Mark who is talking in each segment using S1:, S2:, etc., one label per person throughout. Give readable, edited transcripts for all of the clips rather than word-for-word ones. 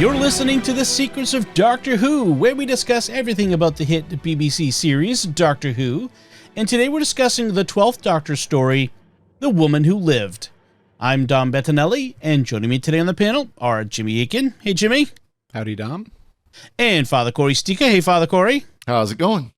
S1: You're listening to The Secrets of Doctor Who, where we discuss everything about the hit BBC series Doctor Who, and today we're discussing the 12th Doctor story, The Woman Who Lived. I'm Dom Bettinelli, and joining me today on the panel are Jimmy Akin. Hey, Jimmy.
S2: Howdy, Dom.
S1: And Father Cory Sticha. Hey, Father Cory.
S3: How's it going?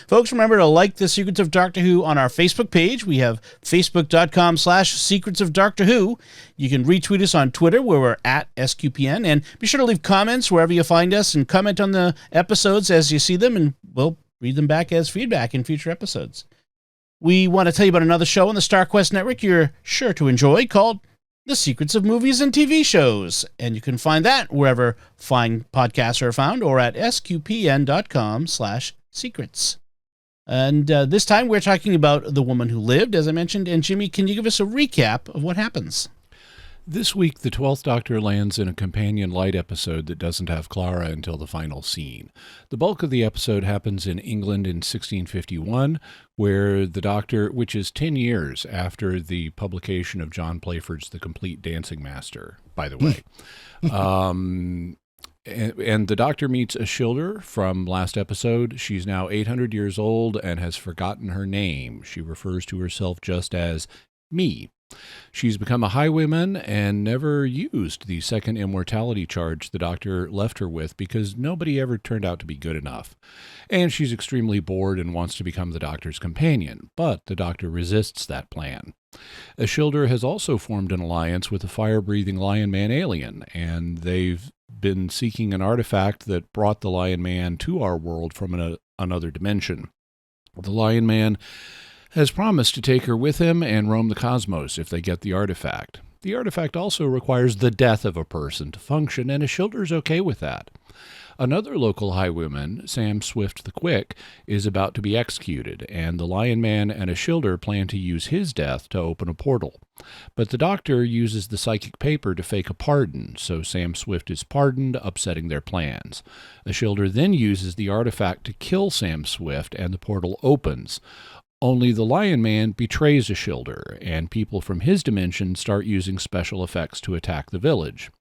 S1: Folks, remember to like The Secrets of Doctor Who on our Facebook page. We have facebook.com/Secrets of Doctor Who. You can retweet us on Twitter, where we're at SQPN, and be sure to leave comments wherever you find us and comment on the episodes as you see them, and we'll read them back as feedback in future episodes. We want to tell you about another show on the StarQuest Network you're sure to enjoy called The Secrets of Movies and TV Shows, and you can find that wherever fine podcasts are found or at sqpn.com/secrets. And this time we're talking about The Woman Who Lived, as I mentioned. And Jimmy, can you give us a recap of what happens?
S2: This week, the 12th Doctor lands in a companion light episode that doesn't have Clara until the final scene. The bulk of the episode happens in England in 1651, where the Doctor, which is 10 years after the publication of John Playford's The Complete Dancing Master, by the way. And the Doctor meets Ashildr from last episode. She's now 800 years old and has forgotten her name. She refers to herself just as me. She's become a highwayman and never used the second immortality charge the Doctor left her with because nobody ever turned out to be good enough. And she's extremely bored and wants to become the Doctor's companion, but the Doctor resists that plan. Ashildr has also formed an alliance with a fire-breathing Lion Man alien, and they've been seeking an artifact that brought the Lion Man to our world from another dimension. The Lion Man has promised to take her with him and roam the cosmos if they get the artifact. The artifact also requires the death of a person to function, and Ashildr's okay with that. Another local highwayman, Sam Swift the Quick, is about to be executed, and the Lion Man and Ashildr plan to use his death to open a portal. But the Doctor uses the psychic paper to fake a pardon, so Sam Swift is pardoned, upsetting their plans. Ashildr then uses the artifact to kill Sam Swift, and the portal opens. Only the Lion Man betrays Ashildr, and people from his dimension start using special effects to attack the village.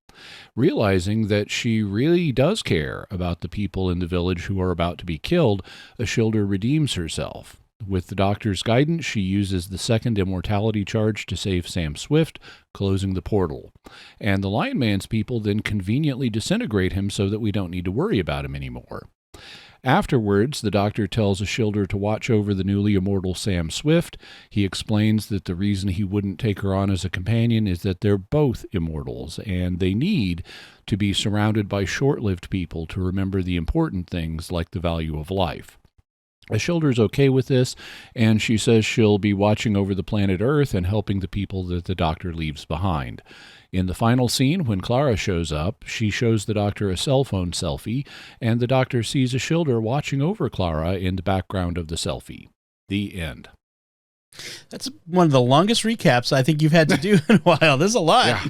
S2: Realizing that she really does care about the people in the village who are about to be killed, Ashildr redeems herself. With the Doctor's guidance, she uses the second immortality charge to save Sam Swift, closing the portal. And the Lion Man's people then conveniently disintegrate him so that we don't need to worry about him anymore. Afterwards, the Doctor tells Ashildr to watch over the newly immortal Sam Swift. He explains that the reason he wouldn't take her on as a companion is that they're both immortals, and they need to be surrounded by short-lived people to remember the important things like the value of life. Ashildr's okay with this, and she says she'll be watching over the planet Earth and helping the people that the Doctor leaves behind. In the final scene, when Clara shows up, she shows the Doctor a cell phone selfie, and the Doctor sees Ashildr watching over Clara in the background of the selfie. The end.
S1: That's one of the longest recaps I think you've had to do in a while. There's a lot.
S2: Yeah,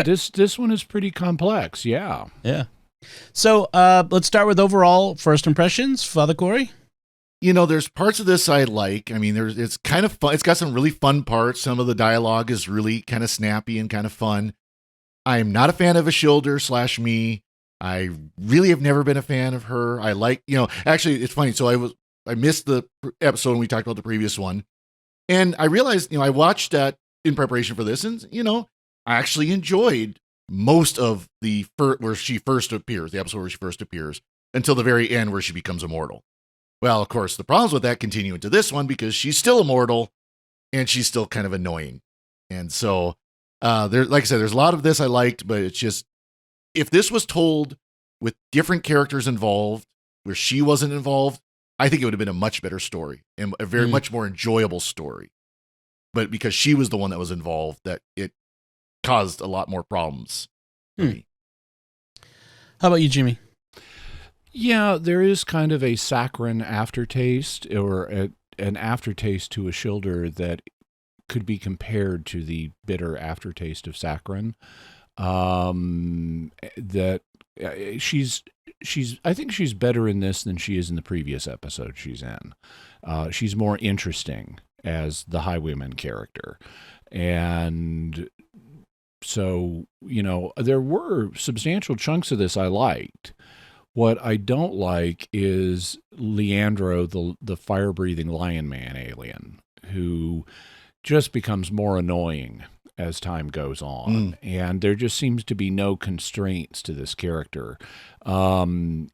S2: this one is pretty complex, yeah.
S1: Yeah. So let's start with overall first impressions. Father Cory?
S3: You know, there's parts of this I like. I mean, it's kind of fun. It's got some really fun parts. Some of the dialogue is really kind of snappy and kind of fun. I'm not a fan of Ashildr / me. I really have never been a fan of her. I like, actually, it's funny. So I missed the episode when we talked about the previous one. And I realized, I watched that in preparation for this, and, I actually enjoyed most of where she first appears, the episode where she first appears, until the very end where she becomes immortal. Well, of course, the problems with that continue into this one because she's still immortal and she's still kind of annoying. And so, like I said, there's a lot of this I liked, but it's just, if this was told with different characters involved, where she wasn't involved, I think it would have been a much better story and a very much more enjoyable story. But because she was the one that was involved, that it caused a lot more problems for me.
S1: How about you, Jimmy?
S2: Yeah, there is kind of a saccharine aftertaste, or an aftertaste to Ashildr that could be compared to the bitter aftertaste of saccharin. That I think she's better in this than she is in the previous episode she's in. She's more interesting as the Highwayman character, and So, there were substantial chunks of this I liked. What I don't like is Leandro, the fire-breathing lion man alien, who just becomes more annoying as time goes on. And there just seems to be no constraints to this character.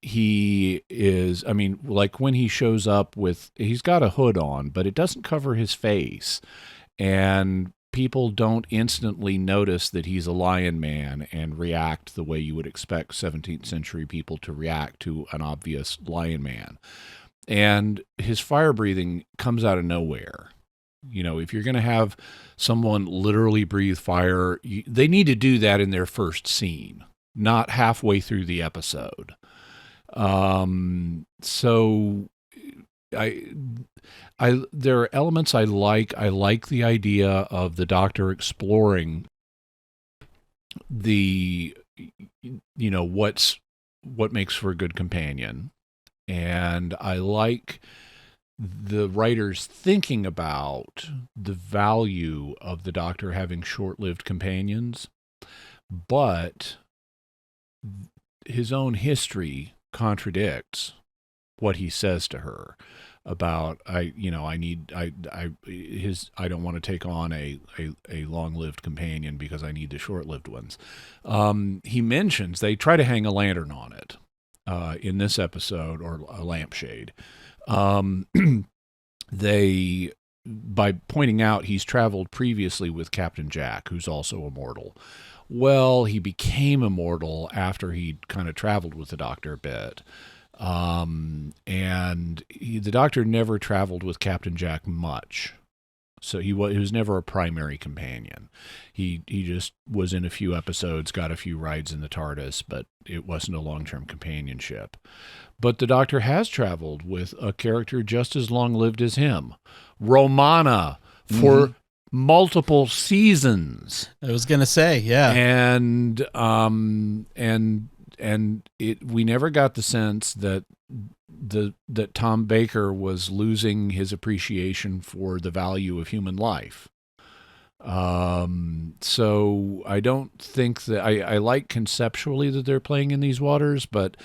S2: He is, like when he shows up he's got a hood on, but it doesn't cover his face. And people don't instantly notice that he's a lion man and react the way you would expect 17th century people to react to an obvious lion man. And his fire breathing comes out of nowhere. If you're going to have someone literally breathe fire, they need to do that in their first scene, not halfway through the episode. So there are elements I like. I like the idea of the Doctor exploring what makes for a good companion. And I like the writers thinking about the value of the Doctor having short-lived companions, but his own history contradicts what he says to her about I don't want to take on a long-lived companion because I need the short-lived ones. He mentions they try to hang a lantern on it in this episode, or a lampshade. They, by pointing out he's traveled previously with Captain Jack, who's also immortal. Well, he became immortal after he'd kind of traveled with the Doctor a bit. The Doctor never traveled with Captain Jack much. So he was never a primary companion. He just was in a few episodes, got a few rides in the TARDIS, but it wasn't a long-term companionship. But the Doctor has traveled with a character just as long-lived as him, Romana, for multiple seasons.
S1: I was going to say, yeah.
S2: And we never got the sense that Tom Baker was losing his appreciation for the value of human life. So I don't think that I like conceptually that they're playing in these waters, but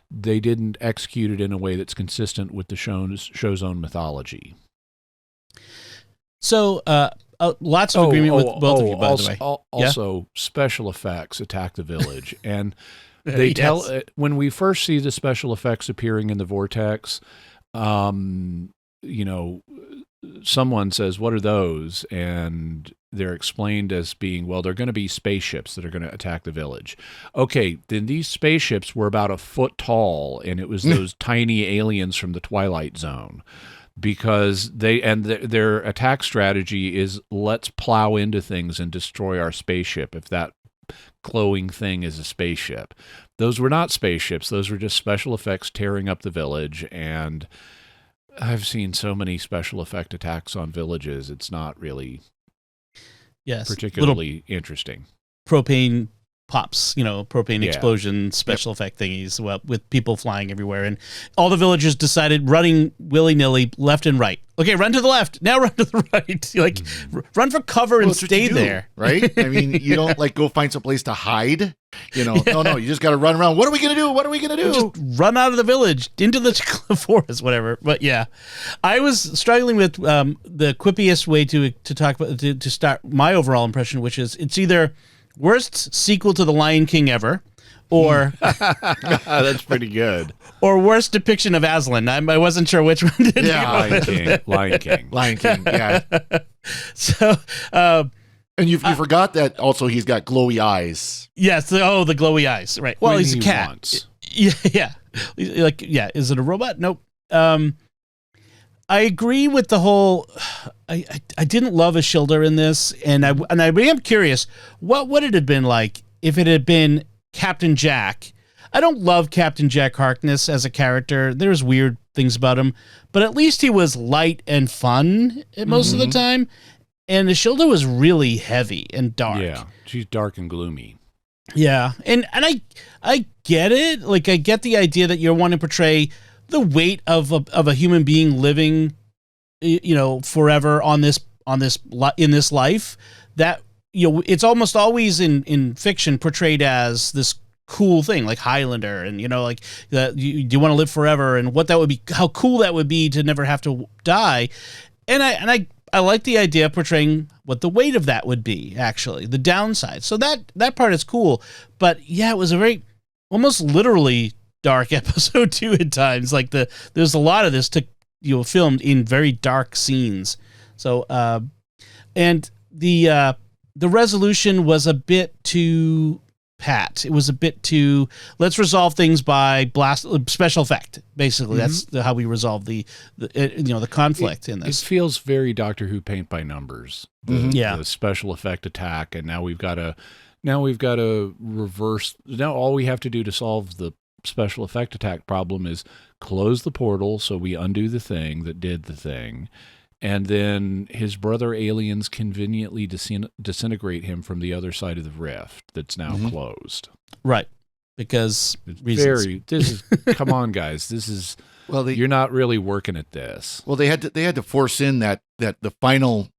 S2: they didn't execute it in a way that's consistent with the show's own mythology.
S1: So, lots of agreement with both of you, by the way.
S2: Also, special effects attack the village, and they tell when we first see the special effects appearing in the vortex, someone says, "What are those?" And they're explained as being, well, they're going to be spaceships that are going to attack the village. Okay, then these spaceships were about a foot tall, and it was those tiny aliens from the Twilight Zone. Because their attack strategy is, let's plow into things and destroy our spaceship if that glowing thing is a spaceship. Those were not spaceships. Those were just special effects tearing up the village. And I've seen so many special effect attacks on villages. It's not really particularly interesting.
S1: Propane pops, propane explosion, special effect thingies, with people flying everywhere. And all the villagers decided running willy-nilly left and right. Okay, run to the left. Now run to the right. Run for cover and stay there.
S3: Right? I mean, you don't go find some place to hide. No, you just got to run around. What are we going to do? What are we going to do?
S1: Just run out of the village into the forest, whatever. But yeah, I was struggling with the quippiest way to talk about, to start my overall impression, which is it's either worst sequel to The Lion King ever, or
S2: that's pretty good.
S1: Or worst depiction of Aslan. I wasn't sure which one.
S2: Lion King.
S3: Yeah.
S1: So,
S3: and you forgot that also he's got glowy eyes.
S1: Yes. The glowy eyes. Right. Well, he's a cat.
S2: Wants.
S1: Yeah. Is it a robot? Nope. I agree with the whole. I didn't love Ashildr in this, and I am curious what would it have been like if it had been Captain Jack. I don't love Captain Jack Harkness as a character. There's weird things about him, but at least he was light and fun most of the time. And Ashildr was really heavy and dark.
S2: Yeah, she's dark and gloomy.
S1: Yeah, and I get it. I get the idea that you want to portray the weight of a human being living, forever in this life, that, it's almost always in fiction portrayed as this cool thing, like Highlander, and like do you want to live forever, and what that would be, how cool that would be to never have to die. And I like the idea of portraying what the weight of that would be, actually, the downside. So that part is cool. But yeah, it was a very almost literally dark episode too at times. Like there's a lot of this filmed in very dark scenes. So and the resolution was a bit too pat. It was a bit too, let's resolve things by special effect. Basically, that's how we resolve the conflict in this.
S2: It feels very Doctor Who paint by numbers. The special effect attack, and now we've got to reverse. Now all we have to do to solve the special effect attack problem is close the portal, so we undo the thing that did the thing. And then his brother aliens conveniently disintegrate him from the other side of the rift that's now closed.
S1: Right. Because reasons.
S2: Come on, guys. This is, you're not really working at this.
S3: Well, they had to force in that the final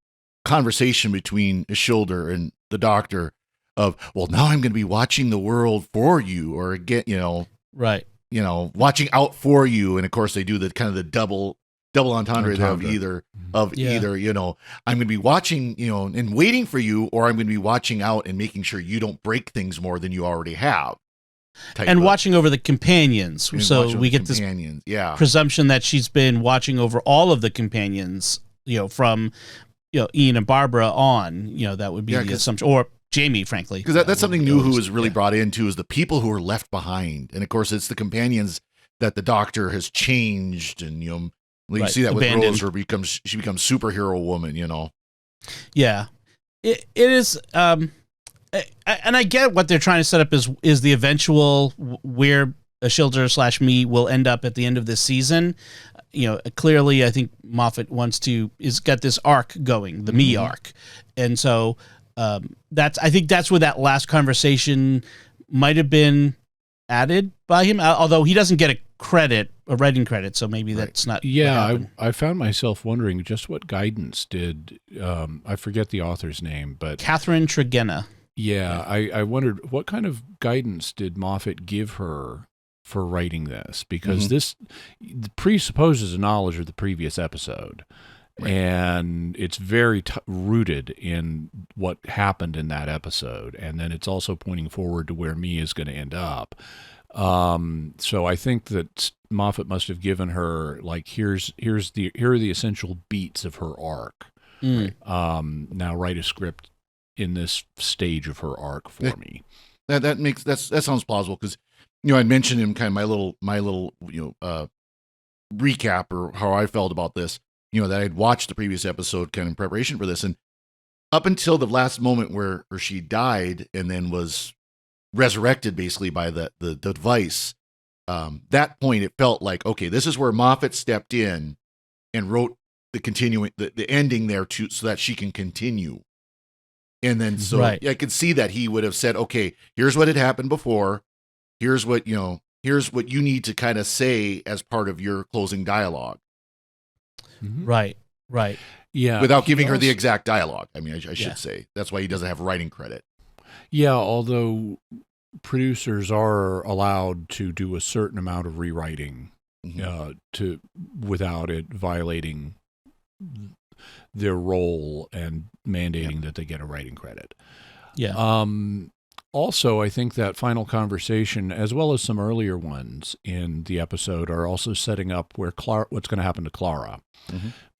S3: conversation between Ashildr and the Doctor of, well, now I'm going to be watching the world for you, or again,
S1: right.
S3: Watching out for you. And of course they do the kind of the double entendre of either, I'm going to be watching, and waiting for you, or I'm going to be watching out and making sure you don't break things more than you already have.
S1: And watching over the companions. So we get this presumption that she's been watching over all of the companions, from, Ian and Barbara on, that would be the assumption, or Jamie, frankly.
S3: Because that's something new who was really brought into, is the people who are left behind. And of course it's the companions that the Doctor has changed, and, you see that
S1: abandoned.
S3: with Rose, she becomes superhero woman,
S1: Yeah, it is. And I get what they're trying to set up is the eventual where Ashildr / me will end up at the end of this season. Clearly, I think Moffat is got this arc going, the me arc, and so I think that's where that last conversation might have been added by him, although he doesn't get a writing credit, so maybe that's not.
S2: Yeah, I found myself wondering just what guidance did, I forget the author's name, but
S1: Catherine Tregenna.
S2: Yeah, I wondered what kind of guidance did Moffat give her for writing this, because this presupposes a knowledge of the previous episode. Right. And it's very rooted in what happened in that episode, and then it's also pointing forward to where me is going to end up. So I think that Moffat must have given her, like, here are the essential beats of her arc. Now write a script in this stage of her arc for me.
S3: That sounds plausible, because I mentioned in kind of my little recap, or how I felt about this. That I'd watched the previous episode kind of in preparation for this, and up until the last moment where she died and then was resurrected basically by the device, that point it felt like, okay, this is where Moffat stepped in and wrote the ending there so that she can continue. And then I could see that he would have said, okay, here's what had happened before, here's what you need to kind of say as part of your closing dialogue.
S1: Right.
S2: Yeah.
S3: Without giving her the exact dialogue. I mean, I should say. That's why he doesn't have writing credit.
S2: Yeah, although producers are allowed to do a certain amount of rewriting without it violating their role and mandating that they get a writing credit.
S1: Yeah.
S2: Also, I think that final conversation, as well as some earlier ones in the episode, are also setting up what's going to happen to Clara.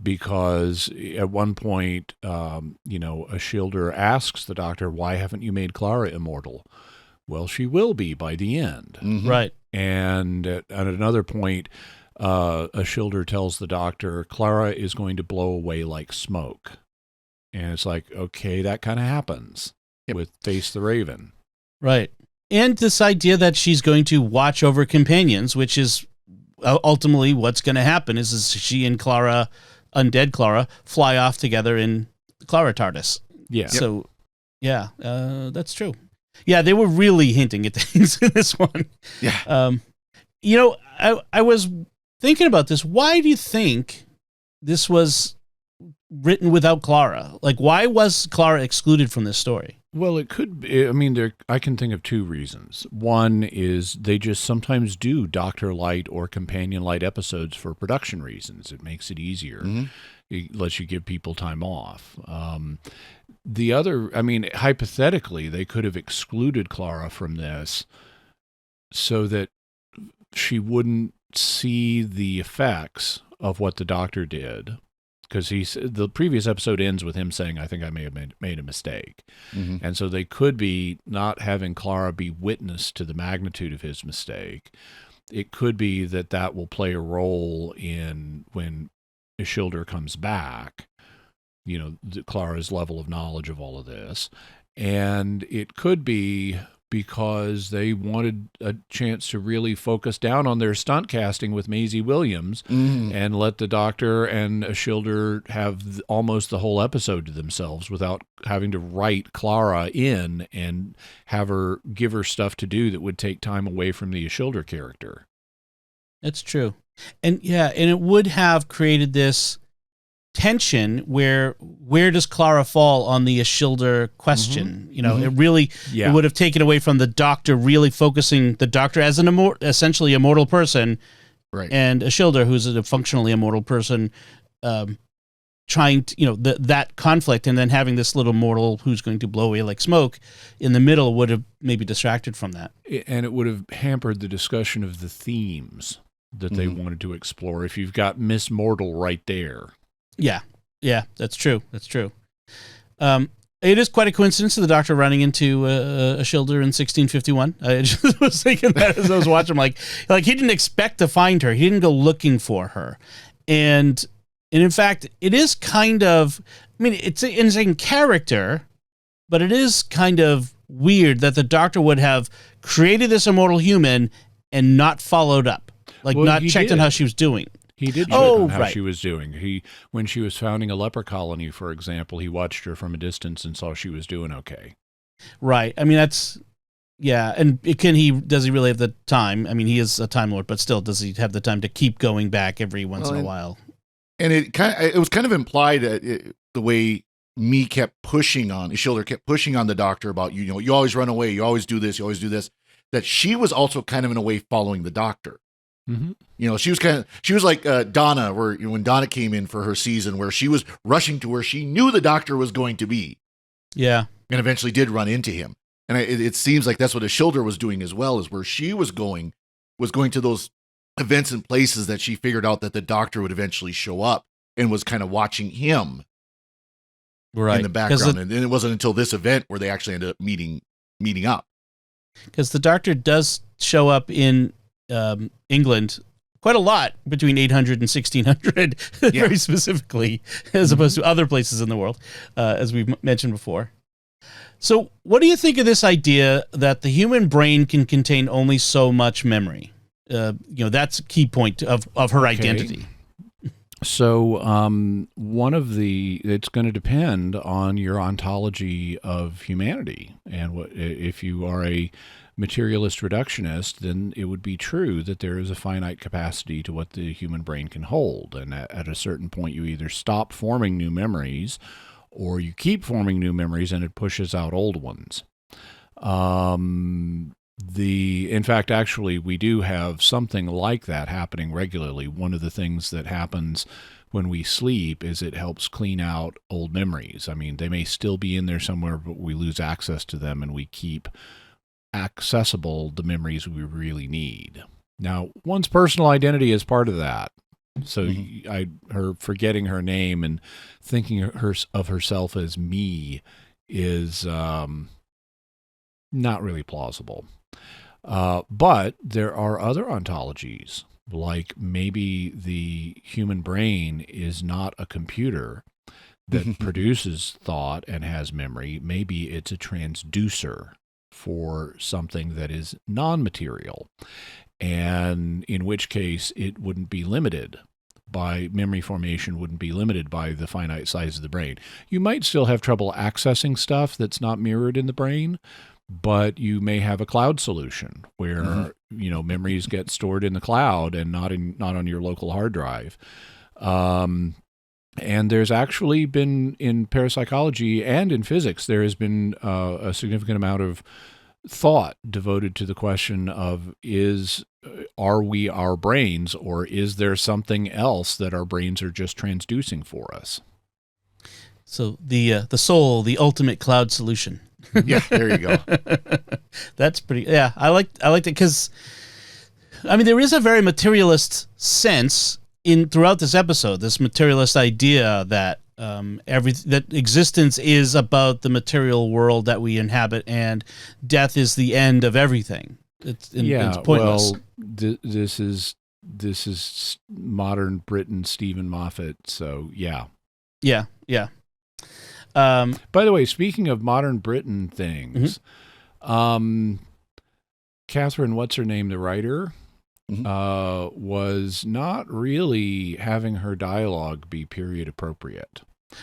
S2: Because at one point, Ashildr asks the Doctor, why haven't you made Clara immortal? Well, she will be by the end.
S1: Right.
S2: And at another point, Ashildr tells the Doctor, Clara is going to blow away like smoke. And it's like, okay, that kind of happens with Face the Raven.
S1: Right. And this idea that she's going to watch over companions, which is ultimately what's going to happen, is she and Clara, undead Clara, fly off together in Clara TARDIS.
S2: Yeah.
S1: So, that's true. Yeah, they were really hinting at things in this one.
S3: Yeah.
S1: I was thinking about this. Why do you think this was written without Clara? Like, why was Clara excluded from this story?
S2: Well, it could be. I mean, I can think of two reasons. One is they just sometimes do Doctor Light or Companion Light episodes for production reasons. It makes it easier. It lets you give people time off. The other, I mean, hypothetically, they could have excluded Clara from this so that she wouldn't see the effects of what the Doctor did. Because the previous episode ends with him saying, I think I may have made a mistake. And so they could be not having Clara be witness to the magnitude of his mistake. It could be that will play a role in when Ashildr comes back, Clara's level of knowledge of all of this. And it could be because they wanted a chance to really focus down on their stunt casting with Maisie Williams and let the Doctor and Ashildr have almost the whole episode to themselves without having to write Clara in and give her stuff to do that would take time away from the Ashildr character.
S1: That's true. And it would have created this tension where does Clara fall on the Ashildr question? It really it would have taken away from the Doctor really focusing the Doctor as an essentially immortal person,
S3: right? And
S1: Ashildr, who's a functionally immortal person, trying to that conflict, and then having this little mortal who's going to blow away like smoke in the middle would have maybe distracted from that,
S2: and it would have hampered the discussion of the themes that they wanted to explore. If you've got Miss Mortal right there.
S1: Yeah, that's true. It is quite a coincidence of the Doctor running into Ashildr in 1651. I just was thinking that as I was watching. Like he didn't expect to find her. He didn't go looking for her, and in fact, it is kind of. I mean, it's in character, but it is kind of weird that the Doctor would have created this immortal human and not followed up, not checked on how she was doing.
S2: He did check on how she was doing. When she was founding a leper colony, for example, he watched her from a distance and saw she was doing okay.
S1: Right. I mean, that's, and does he really have the time? I mean, he is a Time Lord, but still, does he have the time to keep going back every once in a while?
S3: And it was kind of implied that the way Ashildr kept pushing on the Doctor about, you always run away, you always do this, that she was also kind of in a way following the Doctor. She was like Donna, where when Donna came in for her season, where she was rushing to where she knew the Doctor was going to be. Yeah. And eventually did run into him. And it seems like that's what Ashildr was doing as well, is where she was going to those events and places that she figured out that the Doctor would eventually show up and was kind of watching him in the background. And it wasn't until this event where they actually ended up meeting up. Because
S1: the Doctor does show up in England quite a lot between 800 and 1600, very specifically, as opposed to other places in the world, as we've mentioned before. So what do you think of this idea that the human brain can contain only so much memory? That's a key point of her identity.
S2: So it's going to depend on your ontology of humanity. And if you are a materialist reductionist, then it would be true that there is a finite capacity to what the human brain can hold. And at a certain point, you either stop forming new memories or you keep forming new memories and it pushes out old ones. In fact, actually, we do have something like that happening regularly. One of the things that happens when we sleep is it helps clean out old memories. I mean, they may still be in there somewhere, but we lose access to them and we keep accessible the memories we really need. Now, one's personal identity is part of that. So her forgetting her name and thinking of herself as me is not really plausible. But there are other ontologies, like maybe the human brain is not a computer that produces thought and has memory. Maybe it's a transducer for something that is non-material, and in which case it wouldn't be limited by memory formation, wouldn't be limited by the finite size of the brain. You might still have trouble accessing stuff that's not mirrored in the brain, but you may have a cloud solution where memories get stored in the cloud and not on your local hard drive. And there's actually been, in parapsychology and in physics, there has been a significant amount of thought devoted to the question of are we our brains, or is there something else that our brains are just transducing for us?
S1: So the soul, the ultimate cloud solution.
S3: Yeah, there you go.
S1: That's pretty. Yeah, I liked it because, I mean, there is a very materialist sense throughout this episode. This materialist idea that that existence is about the material world that we inhabit, and death is the end of everything. It's pointless.
S2: Well, this is modern Britain, Stephen Moffat. So yeah. By the way, speaking of modern Britain things, Catherine, what's her name, the writer, was not really having her dialogue be period appropriate.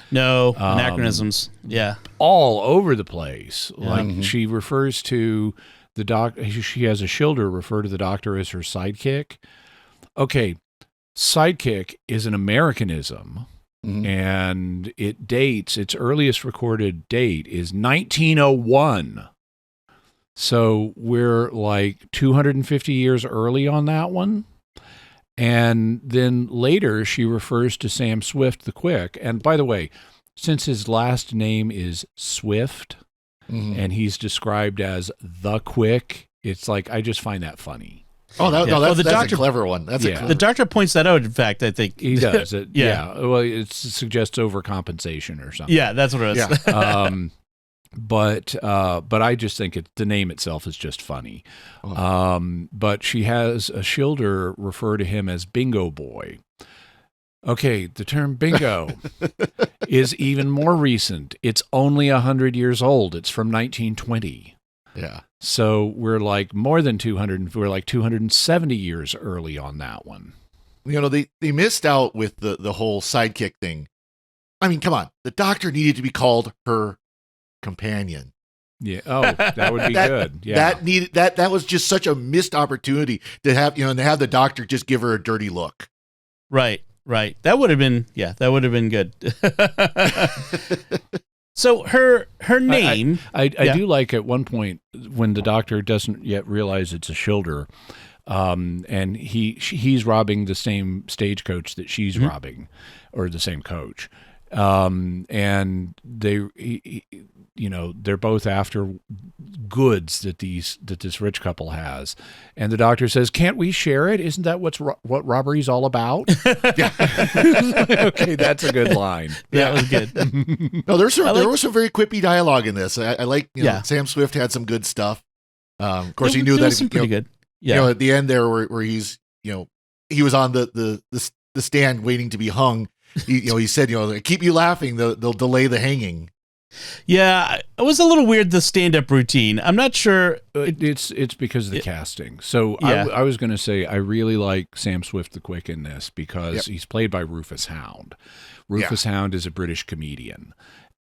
S1: No, anachronisms. Yeah.
S2: All over the place.
S1: Yeah.
S2: Like she refers to the doctor, she has Ashildr refer to the Doctor as her sidekick. Okay, sidekick is an Americanism, and its earliest recorded date is 1901. So we're like 250 years early on that one. And then later she refers to Sam Swift the Quick. And by the way, since his last name is Swift and he's described as the Quick, it's like, I just find that funny.
S3: Oh, that's a clever one.
S1: The Doctor points that out, in fact, I think.
S2: He does. Well, it suggests overcompensation or something.
S1: Yeah, that's what it is.
S2: Yeah. But I just think the name itself is just funny. But she has Ashildr refer to him as Bingo Boy. Okay, the term bingo is even more recent. It's only 100 years old. It's from 1920.
S3: Yeah.
S2: So we're like more than 200. We're like 270 years early on that one.
S3: You know, they missed out with the whole sidekick thing. I mean, come on. The Doctor needed to be called her companion.
S2: Yeah. Oh, that would be good. Yeah.
S3: That was just such a missed opportunity to have, and to have the Doctor just give her a dirty look.
S1: Right. That would have been good. So her name.
S2: I do like at one point when the Doctor doesn't yet realize it's Ashildr, and he's robbing the same stagecoach that she's robbing, or the same coach, and they're both after goods that this rich couple has, and the Doctor says, "Can't we share it? Isn't that what robbery's all about?" Okay, that's a good line.
S1: That was good.
S3: No, there was some very quippy dialogue in this. I like, Sam Swift had some good stuff. Of course, he knew that
S1: some pretty good. Yeah,
S3: at the end there, where he's, he was on the stand waiting to be hung. He said, keep you laughing, they'll delay the hanging.
S1: Yeah, it was a little weird, the stand-up routine. I'm not sure.
S2: It's because of the casting. So I was going to say I really like Sam Swift the Quick in this because he's played by Rufus Hound. Rufus Hound is a British comedian.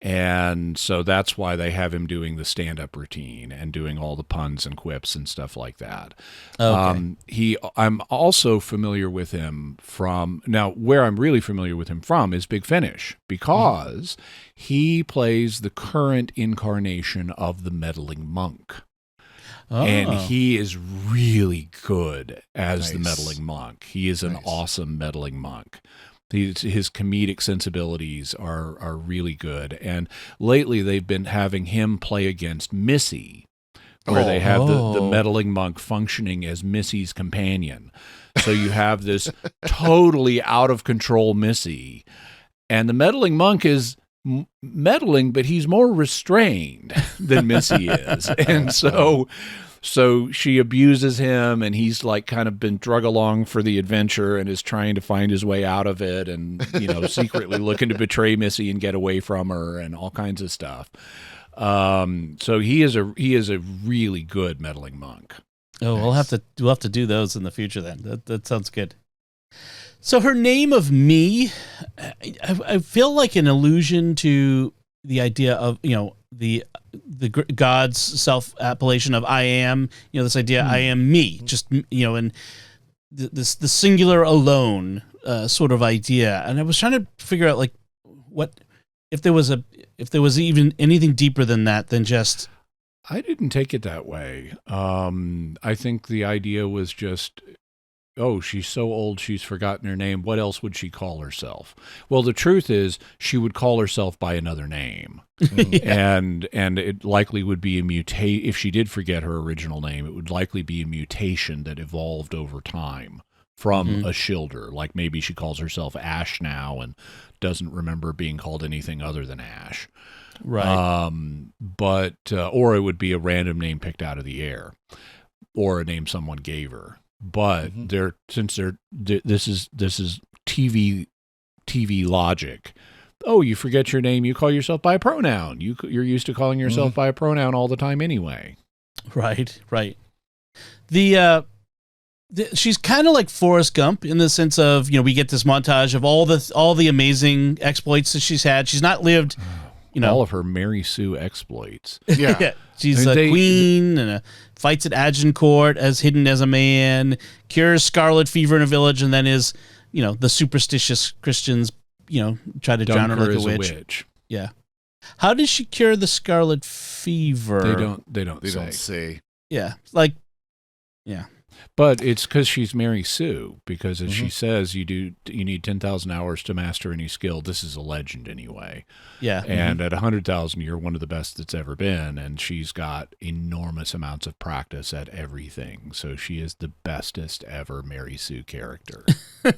S2: And so that's why they have him doing the stand-up routine and doing all the puns and quips and stuff like that. Okay. I'm also familiar with him from, now where I'm really familiar with him from is Big Finish, because he plays the current incarnation of the meddling monk. And he is really good as the meddling monk. He is an awesome meddling monk. His comedic sensibilities are really good. And lately they've been having him play against Missy, where they have the meddling monk functioning as Missy's companion. So you have this totally out of control Missy, and the meddling monk is meddling, but he's more restrained than Missy is. And so she abuses him, and he's like kind of been drug along for the adventure and is trying to find his way out of it, and secretly looking to betray Missy and get away from her and all kinds of stuff. So he is a really good meddling monk.
S1: Oh, we'll have to do those in the future then. That sounds good. So her name of Me, I feel like an allusion to the idea of the God's self-appellation of I am, this idea I am me, just, and the singular alone sort of idea. And I was trying to figure out, like, what if there was even anything deeper than that than just.
S2: I didn't take it that way. I think the idea was just, oh, she's so old she's forgotten her name. What else would she call herself? Well, the truth is she would call herself by another name.
S1: Yeah.
S2: And it likely would be a mutation. If she did forget her original name, it would likely be a mutation that evolved over time from Ashildr. Like maybe she calls herself Ash now and doesn't remember being called anything other than Ash.
S1: Right.
S2: But or it would be a random name picked out of the air, or a name someone gave her. But this is TV logic. Oh, you forget your name, you call yourself by a pronoun. You're used to calling yourself by a pronoun all the time anyway.
S1: Right. She's kind of like Forrest Gump in the sense of, we get this montage of all the amazing exploits that she's had. She's not lived,
S2: all of her Mary Sue exploits.
S3: Yeah.
S1: She's a queen and fights at Agincourt as hidden as a man, cures scarlet fever in a village, and then is, the superstitious Christians, try to drown her like a witch. Yeah. How did she cure the scarlet fever?
S2: They don't say.
S1: Yeah. Yeah.
S2: But it's because she's Mary Sue, because as she says, you need 10,000 hours to master any skill. This is a legend anyway.
S1: Yeah.
S2: And at 100,000, you're one of the best that's ever been. And she's got enormous amounts of practice at everything. So she is the bestest ever Mary Sue character.
S1: Do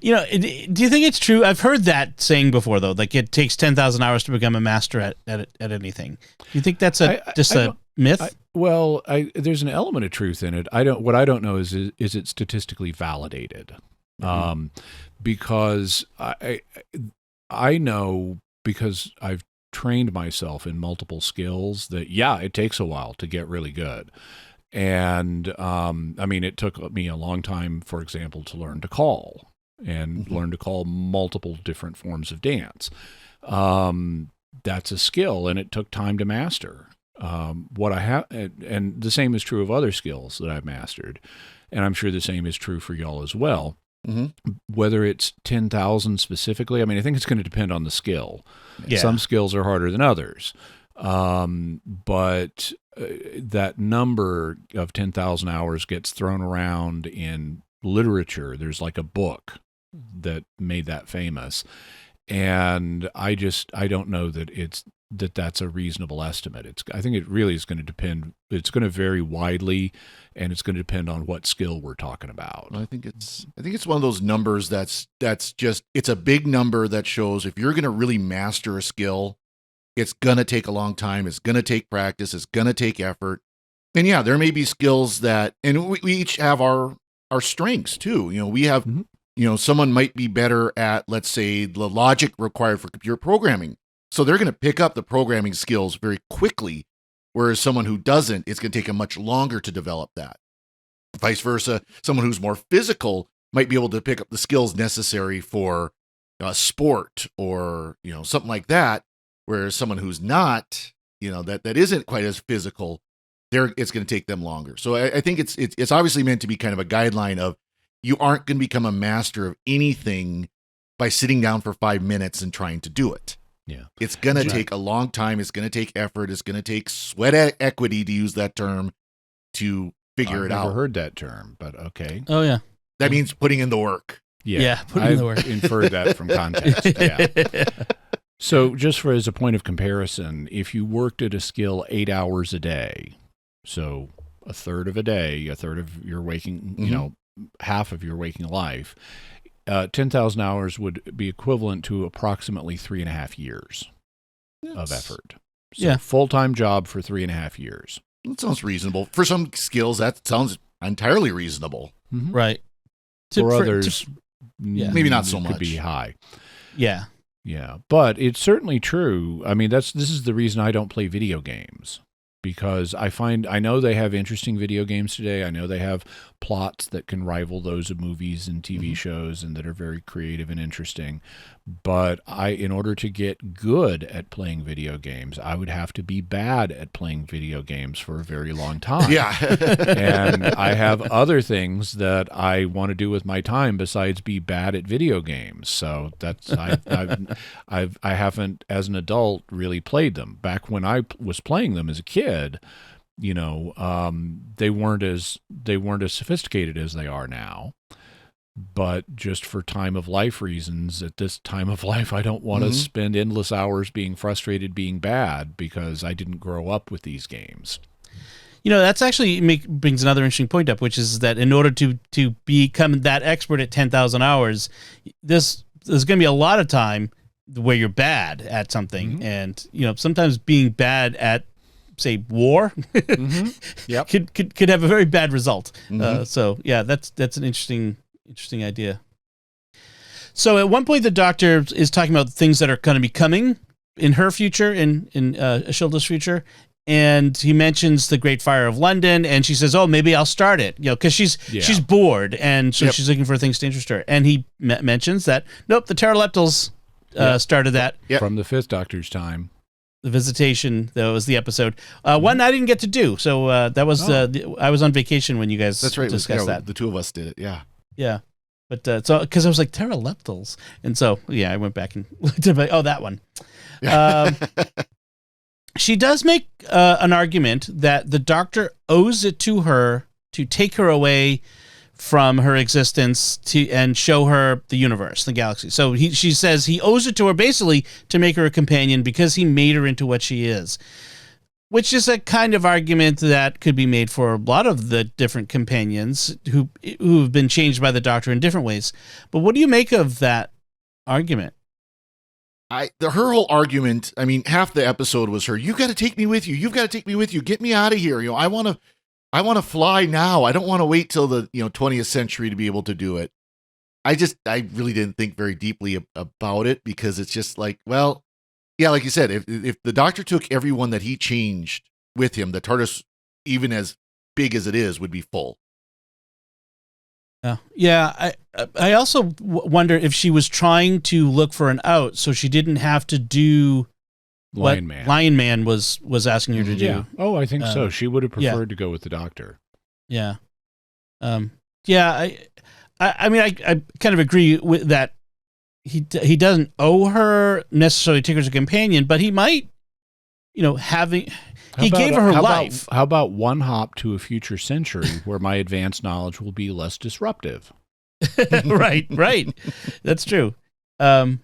S1: you think it's true? I've heard that saying before, though. Like it takes 10,000 hours to become a master at anything. Do you think that's a myth?
S2: There's an element of truth in it. What I don't know is it statistically validated? Because I know, because I've trained myself in multiple skills, that it takes a while to get really good. And it took me a long time, for example, to learn to call and learn to call multiple different forms of dance. That's a skill, and it took time to master. What I have, and the same is true of other skills that I've mastered, and I'm sure the same is true for y'all as well. Whether it's 10,000 specifically, I think it's going to depend on the skill.
S1: Yeah.
S2: Some skills are harder than others, but that number of 10,000 hours gets thrown around in literature. There's like a book that made that famous, and I don't know that that's a reasonable estimate. I think it really is going to depend. It's going to vary widely, and it's going to depend on what skill we're talking about.
S3: I think it's one of those numbers that's just, it's a big number that shows if you're going to really master a skill, it's going to take a long time. It's going to take practice. It's going to take effort. And there may be skills that, and we each have our strengths too. We have, someone might be better at, let's say, the logic required for computer programming. So they're going to pick up the programming skills very quickly, whereas someone who doesn't, it's going to take them much longer to develop that. Vice versa, someone who's more physical might be able to pick up the skills necessary for sport or, something like that, whereas someone who's not, that isn't quite as physical, it's going to take them longer. So I think it's obviously meant to be kind of a guideline of, you aren't going to become a master of anything by sitting down for 5 minutes and trying to do it.
S2: Yeah.
S3: It's going to take a long time. It's going to take effort. It's going to take sweat equity, to use that term, to figure it out.
S2: I've never heard that term, but okay.
S1: Oh, yeah.
S3: That means putting in the work.
S1: Yeah, putting in the work.
S2: I've inferred that from context. Yeah. So just as a point of comparison, if you worked at a skill 8 hours a day, so a third of a day, a third of your waking, half of your waking life, 10,000 hours would be equivalent to approximately 3.5 years of effort. So full-time job for 3.5 years.
S3: That sounds reasonable. For some skills, that sounds entirely reasonable.
S1: Right.
S2: For others,
S3: maybe not so much.
S2: Could be high.
S1: Yeah.
S2: Yeah. But it's certainly true. This is the reason I don't play video games, because I know they have interesting video games today. I know they have plots that can rival those of movies and TV shows and that are very creative and interesting. But in order to get good at playing video games, I would have to be bad at playing video games for a very long time.
S3: Yeah.
S2: And I have other things that I want to do with my time besides be bad at video games. So that's I haven't, as an adult, really played them. Back when I was playing them as a kid, they weren't as sophisticated as they are now. But just for time of life reasons, at this time of life, I don't want to spend endless hours being frustrated, being bad, because I didn't grow up with these games.
S1: That's actually brings another interesting point up, which is that in order to become that expert at 10,000 hours, there's going to be a lot of time where you're bad at something. And, sometimes being bad at, say, war
S2: Yep.
S1: could have a very bad result. So, yeah, that's an interesting idea. So at one point, the Doctor is talking about things that are going to be coming in her future, in Ashildr's future, and he mentions the Great Fire of London, and she says, "Oh, maybe I'll start it," because she's bored, and so she's looking for things to interest her. And he mentions that nope, the pteroleptals started that
S2: from the Fifth Doctor's time.
S1: The Visitation, that was the episode. One I didn't get to do, so that was I was on vacation when you guys discussed that.
S3: The two of us did it. Yeah.
S1: Yeah, but so because I was like pteroleptals, and so I went back and looked at that one. She does make an argument that the Doctor owes it to her to take her away from her existence and show her the universe, the galaxy. So she says he owes it to her basically to make her a companion because he made her into what she is. Which is a kind of argument that could be made for a lot of the different companions who have been changed by the Doctor in different ways. But what do you make of that argument?
S3: Her whole argument, I mean, half the episode was her, "You got to take me with you. You've got to take me with you. Get me out of here. I want to fly now. I don't want to wait till the 20th century to be able to do it." I really didn't think very deeply about it because it's just like, well, yeah, like you said, if the Doctor took everyone that he changed with him, the TARDIS, even as big as it is, would be full.
S1: Yeah. I also wonder if she was trying to look for an out, so she didn't have to do what Lion Man was asking her to do.
S2: Yeah. Oh, I think so. She would have preferred to go with the Doctor.
S1: Yeah. Yeah. I mean, I kind of agree with that. He doesn't owe her necessarily to take her as a companion, but he might, he gave her life.
S2: How about one hop to a future century where my advanced knowledge will be less disruptive?
S1: Right. That's true. Yeah.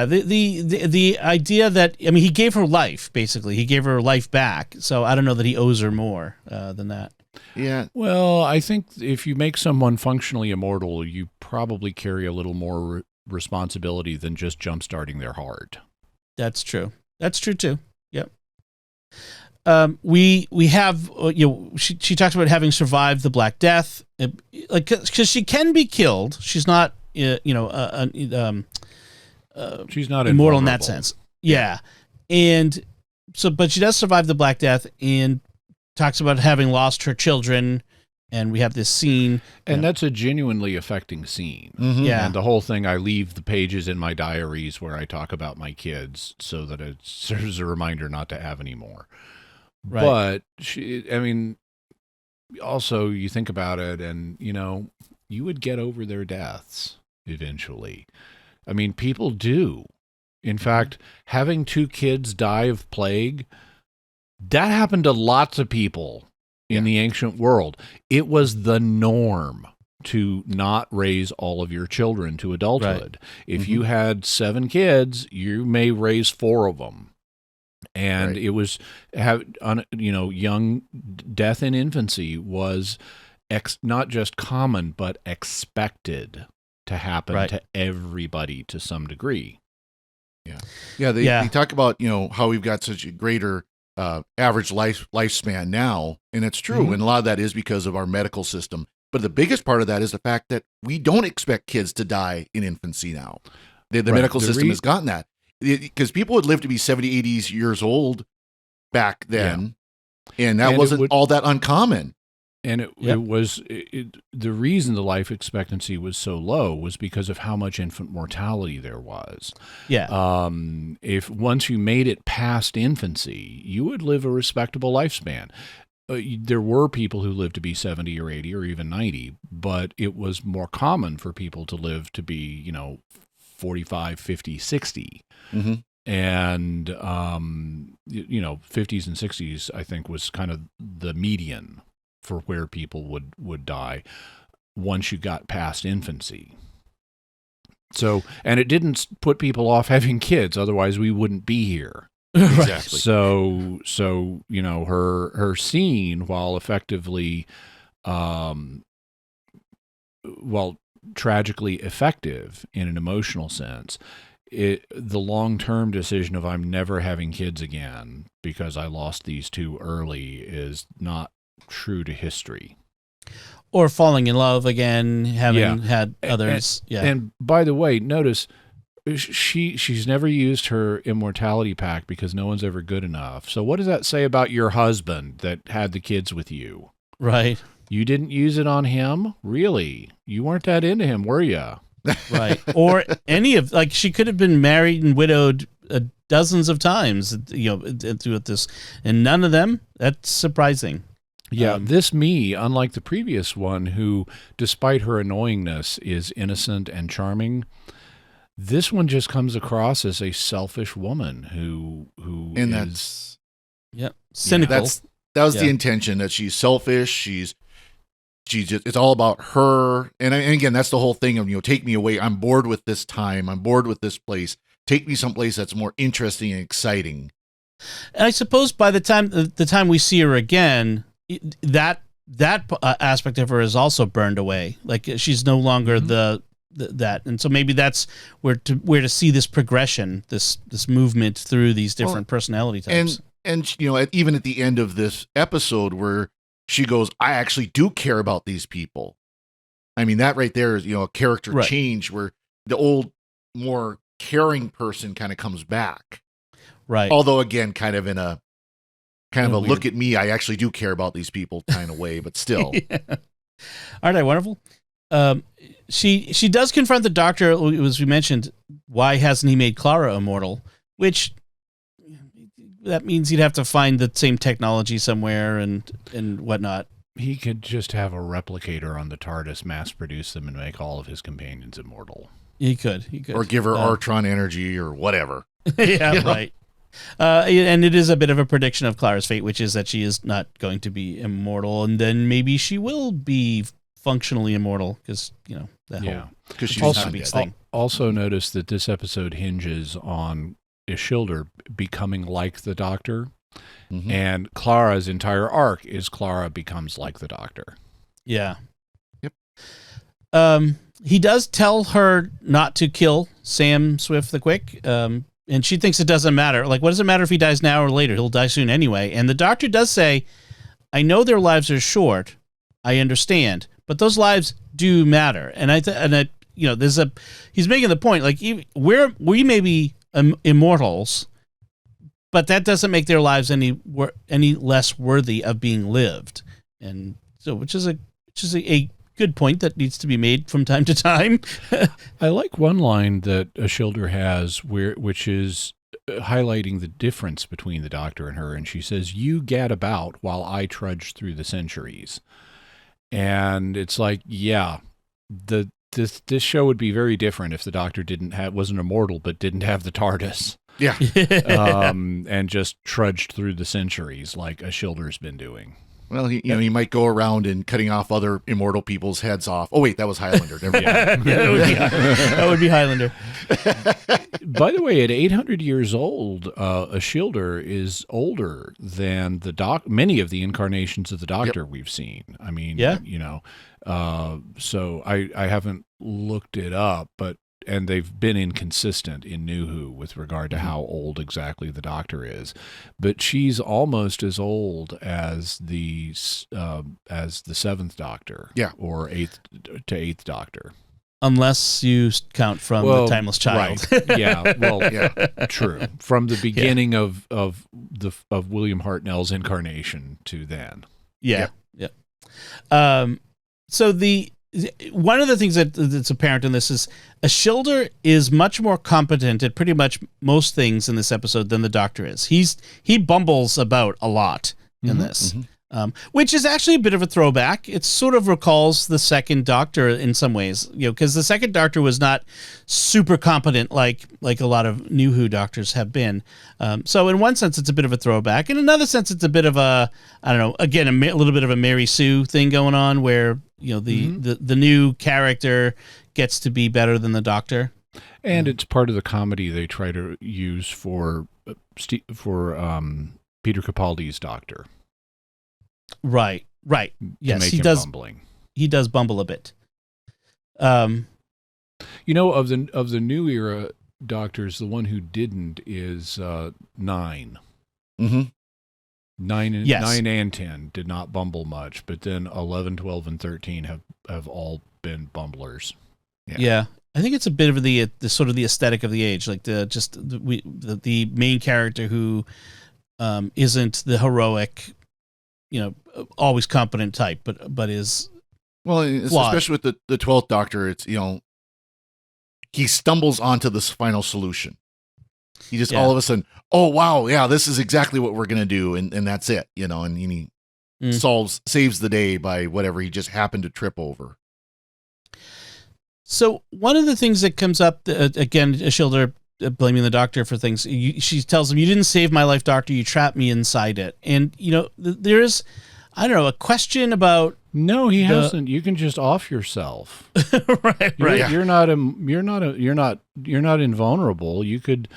S1: The idea that, he gave her life, basically. He gave her life back. So I don't know that he owes her more than that.
S3: Yeah.
S2: Well, I think if you make someone functionally immortal, you probably carry a little more responsibility than just jumpstarting their heart.
S1: That's true. That's true too. Yep. We have she talks about having survived the Black Death, because she can be killed. She's not she's not
S2: immortal
S1: in that sense. Yeah, and so but she does survive the Black Death and talks about having lost her children. And we have this scene.
S2: And that's a genuinely affecting scene.
S3: Mm-hmm.
S1: Yeah.
S2: And the whole thing, I leave the pages in my diaries where I talk about my kids so that it serves as a reminder not to have any more.
S1: Right.
S2: But, also you think about it and, you would get over their deaths eventually. I mean, people do. In fact, having 2 kids die of plague, that happened to lots of people. In the ancient world, it was the norm to not raise all of your children to adulthood. Right. If you had 7 kids, you may raise 4 of them. And it was, young death in infancy was not just common, but expected to happen to everybody to some degree.
S3: Yeah. They talk about, how we've got such a greater average lifespan now, and it's true, and a lot of that is because of our medical system. But the biggest part of that is the fact that we don't expect kids to die in infancy now. The medical system has gotten that, because people would live to be 70, 80 years old back then. And that wasn't all that uncommon.
S2: And it was the reason the life expectancy was so low was because of how much infant mortality there was.
S1: Yeah.
S2: If once you made it past infancy, you would live a respectable lifespan. There were people who lived to be 70 or 80 or even 90, but it was more common for people to live to be, 45, 50, 60.
S3: Mm-hmm.
S2: And, 50s and 60s, I think, was kind of the median for where people would die once you got past infancy. So, and it didn't put people off having kids. Otherwise we wouldn't be here.
S3: Exactly.
S2: So, her scene, while effectively, tragically effective in an emotional sense, the long-term decision of I'm never having kids again because I lost these two early is not true to history.
S1: Or falling in love again, having had others.
S2: And by the way, notice she's never used her immortality pack because no one's ever good enough. So what does that say about your husband that had the kids with you?
S1: Right.
S2: You didn't use it on him? Really? You weren't that into him, were you?
S1: Right. Or any of, she could have been married and widowed dozens of times, throughout this, and none of them. That's surprising.
S2: Yeah, this me, unlike the previous one, who, despite her annoyingness, is innocent and charming, this one just comes across as a selfish woman who
S3: and
S2: is...
S1: That's cynical.
S3: That was the intention, that she's selfish, she's just, it's all about her. And again, that's the whole thing of, take me away. I'm bored with this time. I'm bored with this place. Take me someplace that's more interesting and exciting.
S1: And I suppose by the time we see her again, that aspect of her is also burned away. Like she's no longer that, and so maybe that's where to see this progression, this movement through these different personality types.
S3: And even at the end of this episode where she goes, I actually do care about these people. I mean, that right there is a character change where the old, more caring person kind of comes back.
S1: Right.
S3: Although again, kind of in a look at me, I actually do care about these people kind of way, but still.
S1: Aren't I wonderful? She does confront the doctor, as we mentioned. Why hasn't he made Clara immortal? Which that means he'd have to find the same technology somewhere and whatnot.
S2: He could just have a replicator on the TARDIS, mass produce them, and make all of his companions immortal.
S1: He could.
S3: Or give her Artron energy or whatever.
S1: Yeah, right. And it is a bit of a prediction of Clara's fate, which is that she is not going to be immortal, and then maybe she will be functionally immortal because that whole
S3: because she's
S1: also thing.
S2: Also notice that this episode hinges on Ashildr becoming like the Doctor, and Clara's entire arc is Clara becomes like the Doctor.
S1: Yeah.
S3: Yep.
S1: He does tell her not to kill Sam Swift the Quick. And she thinks it doesn't matter. Like, what does it matter if he dies now or later? He'll die soon anyway. And the doctor does say, I know their lives are short. I understand. But those lives do matter. And he's making the point, like, we may be immortals, but that doesn't make their lives any less worthy of being lived. And so, which is a good point that needs to be made from time to time.
S2: I like one line that Ashildr has which is highlighting the difference between the Doctor and her. And she says, you gad about while I trudge through the centuries. And it's like, this show would be very different if the Doctor wasn't immortal, but didn't have the TARDIS.
S3: Yeah.
S2: And just trudged through the centuries like Ashildr's been doing.
S3: Well, he might go around and cutting off other immortal people's heads off. Oh, wait, that was Highlander. Never mind.
S1: That would be Highlander.
S2: By the way, at 800 years old, Ashildr is older than many of the incarnations of the Doctor we've seen. I mean, so I haven't looked it up, and they've been inconsistent in New Who with regard to how old exactly the Doctor is, but she's almost as old as the seventh Doctor, or eighth Doctor.
S1: unless you count from the Timeless Child.
S2: Right. Yeah. Well, true. From the beginning of William Hartnell's incarnation to then.
S1: Yeah. So one of the things that's apparent in this is Ashildr is much more competent at pretty much most things in this episode than the Doctor is. He bumbles about a lot in this, which is actually a bit of a throwback. It sort of recalls the second Doctor in some ways, because the second Doctor was not super competent like a lot of New Who Doctors have been. So in one sense, it's a bit of a throwback. In another sense, it's a bit of a, I don't know, again, a little bit of a Mary Sue thing going on where, the new character gets to be better than the Doctor.
S2: And it's part of the comedy they try to use for Peter Capaldi's Doctor.
S1: Right. Yes, he does.
S2: Bumbling.
S1: He does bumble a bit.
S2: Of the new era Doctors, the one who didn't is 9.
S3: Mm-hmm.
S2: 9 and 10 did not bumble much, but then 11, 12, and 13 have all been bumblers.
S1: Yeah. I think it's a bit of the sort of the aesthetic of the age, like the main character who isn't the heroic, always competent type, but is flawed.
S3: Especially with the 12th Doctor. It's he stumbles onto this final solution. He just all of a sudden, oh wow, yeah, this is exactly what we're gonna do, and that's it, and he saves the day by whatever he just happened to trip over.
S1: So one of the things that comes up again, Ashildr blaming the Doctor for things. She tells him, "You didn't save my life, Doctor. You trapped me inside it." And there is, I don't know, a question about.
S2: No, he hasn't. You can just off yourself.
S1: Right.
S2: You're not invulnerable. You could,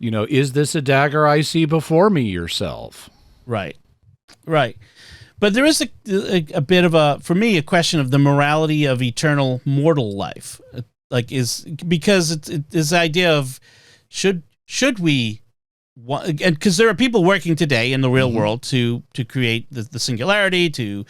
S2: is this a dagger I see before me yourself?
S1: Right. But there is a bit of for me, a question of the morality of eternal mortal life. Because it's this idea of should we, and because there are people working today in the real world to create the singularity, to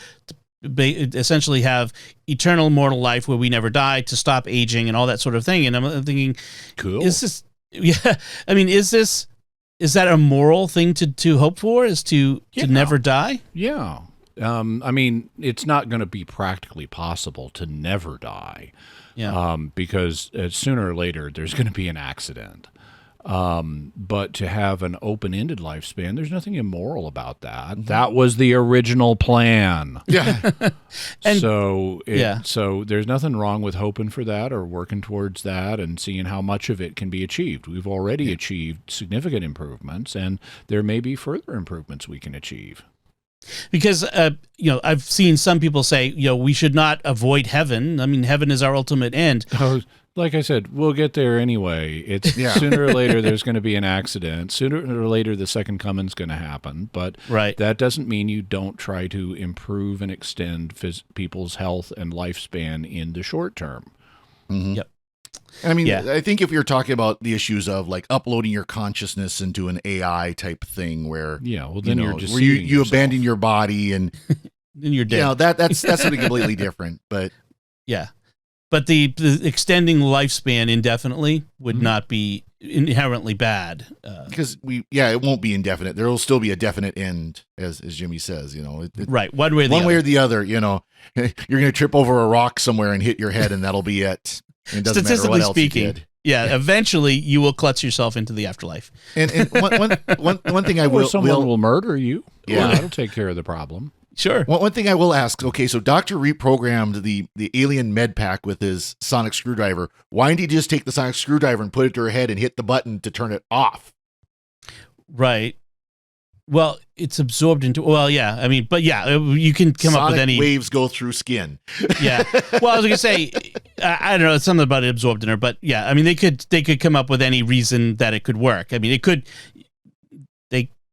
S1: essentially have eternal mortal life where we never die, to stop aging and all that sort of thing. And I'm thinking,
S2: cool.
S1: Is this? Yeah, I mean, is that a moral thing to hope for? Is to never die?
S2: Yeah. I mean, it's not going to be practically possible to never die. Yeah. Because sooner or later there's going to be an accident. But to have an open-ended lifespan, there's nothing immoral about that. That was the original plan.
S3: Yeah.
S2: So there's nothing wrong with hoping for that or working towards that and seeing how much of it can be achieved. We've already achieved significant improvements, and there may be further improvements we can achieve.
S1: Because, I've seen some people say, we should not avoid heaven. I mean, heaven is our ultimate end.
S2: Oh, like I said, we'll get there anyway. It's sooner or later there's going to be an accident. Sooner or later the second coming's going to happen. But that doesn't mean you don't try to improve and extend people's health and lifespan in the short term.
S3: Mm-hmm. Yep. I mean, I think if you're talking about the issues of like uploading your consciousness into an AI type thing where,
S2: then you're just
S3: where you abandon your body and
S1: then you're dead.
S3: That's something completely different. But
S1: but the extending lifespan indefinitely would not be inherently bad
S3: because it won't be indefinite. There will still be a definite end, as Jimmy says.
S1: Right, one way or the other.
S3: You're going to trip over a rock somewhere and hit your head, and that'll be it. It doesn't
S1: Statistically
S3: matter what
S1: speaking,
S3: else you did.
S1: Eventually you will clutch yourself into the afterlife.
S3: And one thing I will,
S2: someone will murder you.
S3: Yeah,
S2: that'll take care of the problem.
S1: Sure.
S3: One thing I will ask. Okay, so Doctor reprogrammed the alien med pack with his sonic screwdriver. Why didn't he just take the sonic screwdriver and put it to her head and hit the button to turn it off?
S1: Right. Well, it's absorbed into. Well, yeah. I mean, but you can come up with any
S3: waves go through skin.
S1: Yeah. Well, I was gonna say, I don't know. It's something about it absorbed in her, but yeah. I mean, they could come up with any reason that it could work. I mean, it could.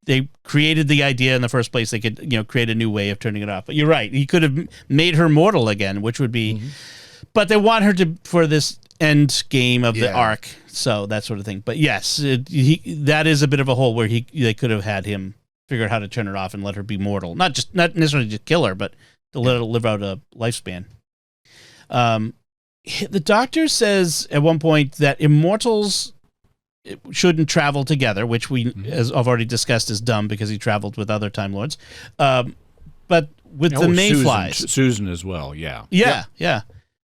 S1: They created the idea in the first place. They could create a new way of turning it off. But you're right. He could have made her mortal again, which would be. Mm-hmm. But they want her for this end game of the arc, so that sort of thing. But yes, that is a bit of a hole where they could have had him figure out how to turn it off and let her be mortal. Not necessarily just kill her, but to let her live out a lifespan. the Doctor says at one point that immortals shouldn't travel together, which we, as I've already discussed, is dumb because he traveled with other Time Lords. But with the Mayflies,
S2: Susan as well, yeah.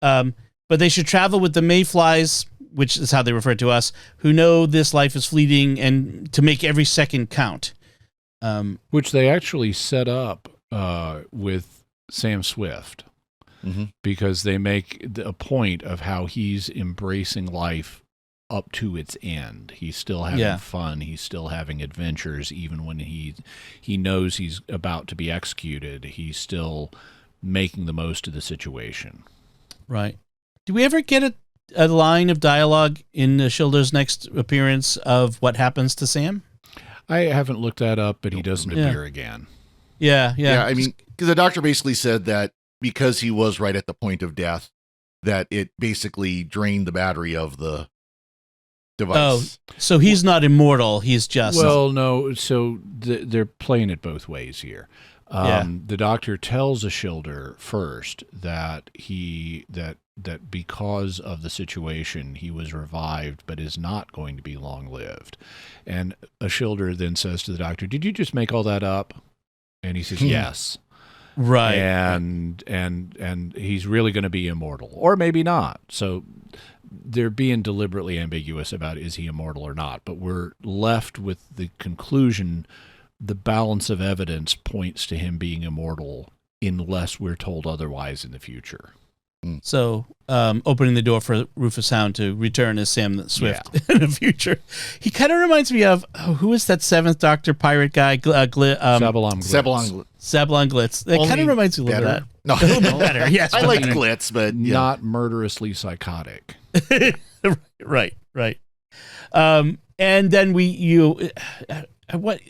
S1: But they should travel with the Mayflies, which is how they refer to us, who know this life is fleeting and to make every second count.
S2: Which they actually set up with Sam Swift, because they make a point of how he's embracing life up to its end. He's still having fun. He's still having adventures, even when he knows he's about to be executed. He's still making the most of the situation.
S1: Right. Do we ever get a line of dialogue in Ashildr's next appearance of what happens to Sam?
S2: I haven't looked that up, but he doesn't appear again.
S1: Yeah.
S3: I mean, because the Doctor basically said that because he was right at the point of death, that it basically drained the battery of the device.
S1: Oh, so he's not immortal. He's just...
S2: Well, no. So they're playing it both ways here. The Doctor tells Ashildr first that that because of the situation he was revived, but is not going to be long-lived. And Ashildr then says to the Doctor, "Did you just make all that up?" And he says, "Yes."
S1: Right.
S2: And he's really going to be immortal, or maybe not. So they're being deliberately ambiguous about is he immortal or not. But we're left with the conclusion: the balance of evidence points to him being immortal, unless we're told otherwise in the future.
S1: So, opening the door for Rufus Hound to return as Sam Swift in the future. He kind of reminds me of, who is that Seventh Doctor pirate guy?
S2: Sabalon Glitz.
S1: Sabalon Glitz. That kind of reminds me a little bit of that.
S3: No.
S1: A little bit better, yes.
S3: I like Glitz, but...
S2: Not murderously psychotic.
S1: Right. And then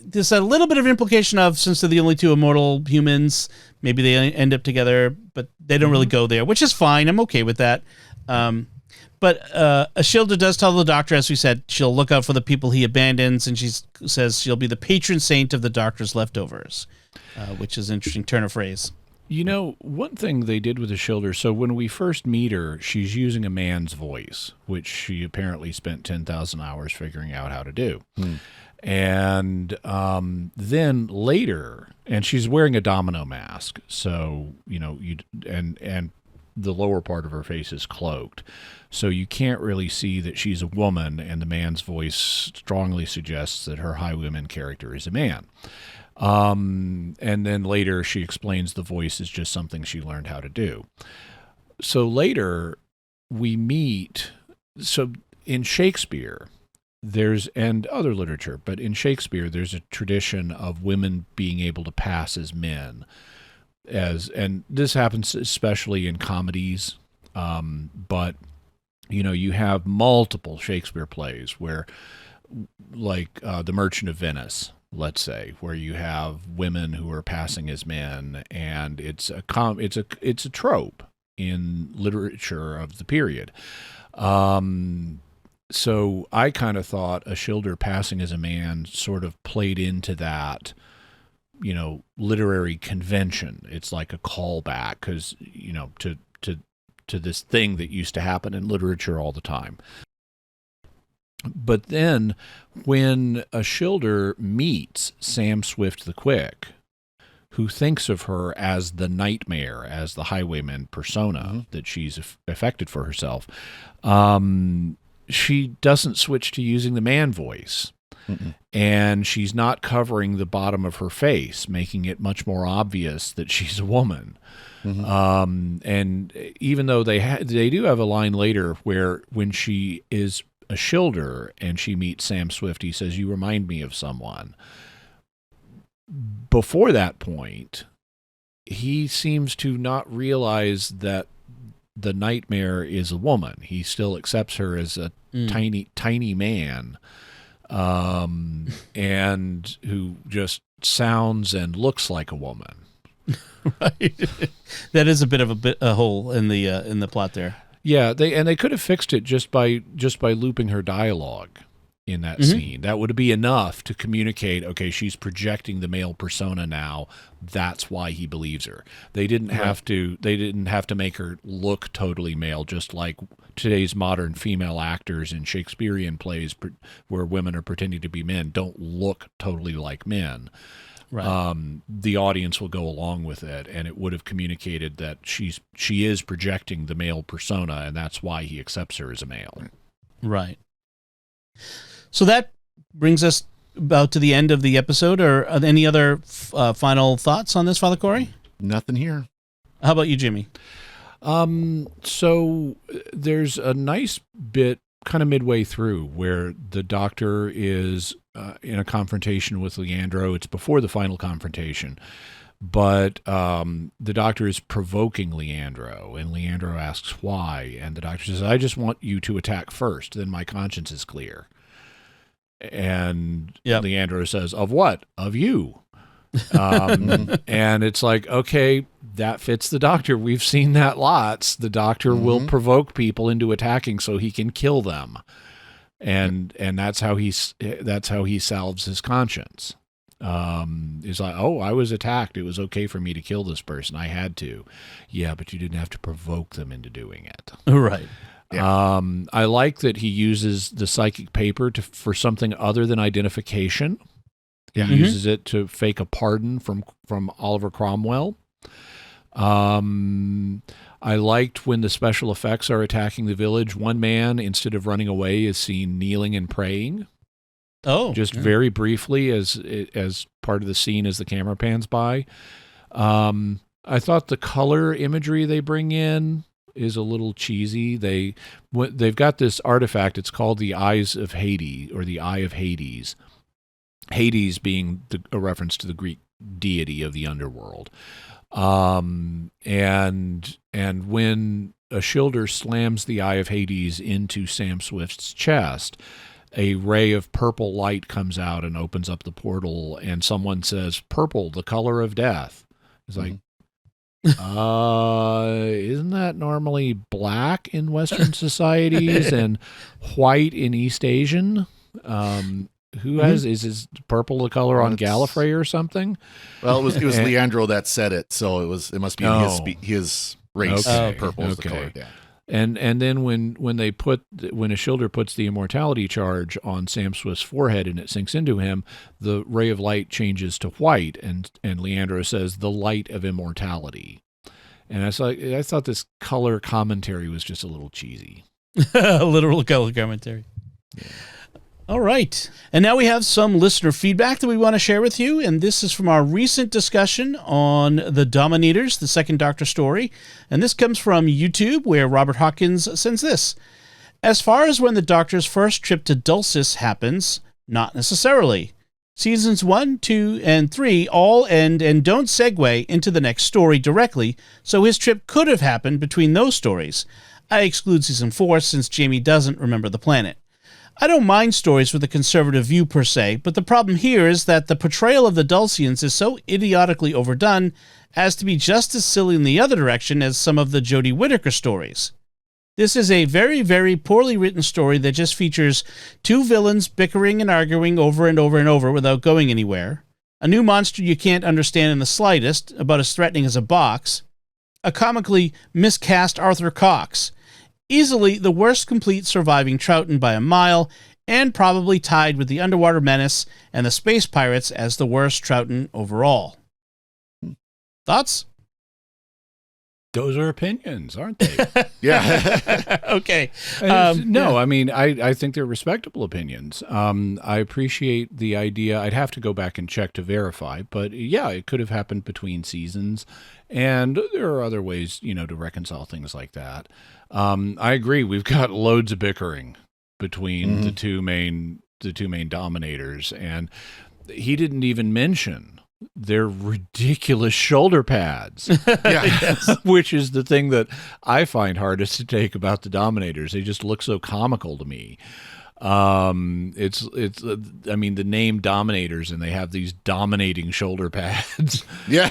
S1: there's a little bit of implication of, since they're the only two immortal humans, maybe they end up together, but they don't really go there, which is fine. I'm okay with that. But Ashildr does tell the Doctor, as we said, she'll look out for the people he abandons, and she says she'll be the patron saint of the Doctor's leftovers, which is an interesting turn of phrase.
S2: You know, one thing they did with Ashildr, so when we first meet her, she's using a man's voice, which she apparently spent 10,000 hours figuring out how to do. And then later, and she's wearing a domino mask, so and the lower part of her face is cloaked, so you can't really see that she's a woman. And the man's voice strongly suggests that her highwayman character is a man. And then later, she explains the voice is just something she learned how to do. So later, we meet. So in Shakespeare, and other literature, but in Shakespeare, there's a tradition of women being able to pass as men, and this happens especially in comedies. But you have multiple Shakespeare plays where, like The Merchant of Venice, let's say, where you have women who are passing as men, and it's a trope in literature of the period. So I kind of thought Ashildr passing as a man sort of played into that, literary convention. It's like a callback because, to this thing that used to happen in literature all the time. But then when Ashildr meets Sam Swift the Quick, who thinks of her as the nightmare, as the highwayman persona that she's affected for herself, she doesn't switch to using the man voice. And she's not covering the bottom of her face, making it much more obvious that she's a woman. And even though they do have a line later where when she is Ashildr and she meets Sam Swift, he says, "You remind me of someone." Before that point, he seems to not realize that the nightmare is a woman. He still accepts her as a tiny man, and who just sounds and looks like a woman.
S1: Right. That is a bit of a hole in the plot there.
S2: Yeah, they could have fixed it just by looping her dialogue in that scene. That would be enough to communicate, okay, she's projecting the male persona now. That's why he believes her. They didn't have to make her look totally male, just like today's modern female actors in Shakespearean plays where women are pretending to be men don't look totally like men. Right. The audience will go along with it, and it would have communicated that she is projecting the male persona, and that's why he accepts her as a male.
S1: Right. So that brings us about to the end of the episode. Or any other final thoughts on this, Father Cory?
S3: Nothing here.
S1: How about you, Jimmy?
S2: So there's a nice bit kind of midway through where the Doctor is in a confrontation with Leandro. It's before the final confrontation, but the Doctor is provoking Leandro, and Leandro asks why, and the Doctor says, I just want you to attack first, then my conscience is clear. And Leandro says, of what? Of you. And it's like, okay, that fits the Doctor. We've seen that lots. The Doctor will provoke people into attacking so he can kill them. And that's how he salves his conscience. He's like, oh, I was attacked. It was okay for me to kill this person. I had to. Yeah, but you didn't have to provoke them into doing it.
S1: Right.
S2: Yeah. I like that he uses the psychic paper for something other than identification. He uses it to fake a pardon from Oliver Cromwell. I liked when the special effects are attacking the village. One man, instead of running away, is seen kneeling and praying. Oh, just very briefly as part of the scene as the camera pans by. I thought the color imagery they bring in is a little cheesy. They've got this artifact. It's called the Eyes of Hades, or the Eye of Hades. Hades being a reference to the Greek deity of the underworld. And when Ashildr slams the Eye of Hades into Sam Swift's chest, a ray of purple light comes out and opens up the portal, and someone says, "Purple, the color of death." It's like, isn't that normally black in Western societies and white in East Asian? Who is purple the color on Gallifrey or something?
S3: Well, it was Leandro that said it, so it must be his race. Purple is the color. Yeah.
S2: And then when Ashildr puts the immortality charge on Sam Swift's forehead and it sinks into him, the ray of light changes to white, and Leandro says, "The light of immortality." And I thought this color commentary was just a little cheesy.
S1: Literal color commentary. Yeah. All right. And now we have some listener feedback that we want to share with you. And this is from our recent discussion on The Dominators, the second Doctor story. And this comes from YouTube, where Robert Hawkins sends this. As far as when the Doctor's first trip to Dulcis happens, not necessarily. Seasons 1, 2, and 3 all end and don't segue into the next story directly, so his trip could have happened between those stories. I exclude Season 4 since Jamie doesn't remember the planet. I don't mind stories with a conservative view per se, but the problem here is that the portrayal of the Dulcians is so idiotically overdone as to be just as silly in the other direction as some of the Jodie Whittaker stories. This is a very, very poorly written story that just features two villains bickering and arguing over and over and over without going anywhere, a new monster you can't understand in the slightest, about as threatening as a box, a comically miscast Arthur Cox, easily the worst complete surviving Troughton by a mile, and probably tied with the Underwater Menace and the Space Pirates as the worst Troughton overall. Thoughts?
S2: Those are opinions, aren't they?
S3: Yeah.
S1: Okay.
S2: I mean, I think they're respectable opinions. I appreciate the idea. I'd have to go back and check to verify, but yeah, it could have happened between seasons, and there are other ways, to reconcile things like that. I agree. We've got loads of bickering between the two main dominators, and he didn't even mention their ridiculous shoulder pads, which is the thing that I find hardest to take about the Dominators. They just look so comical to me. I mean, the name Dominators, and they have these dominating shoulder pads.
S3: Yeah.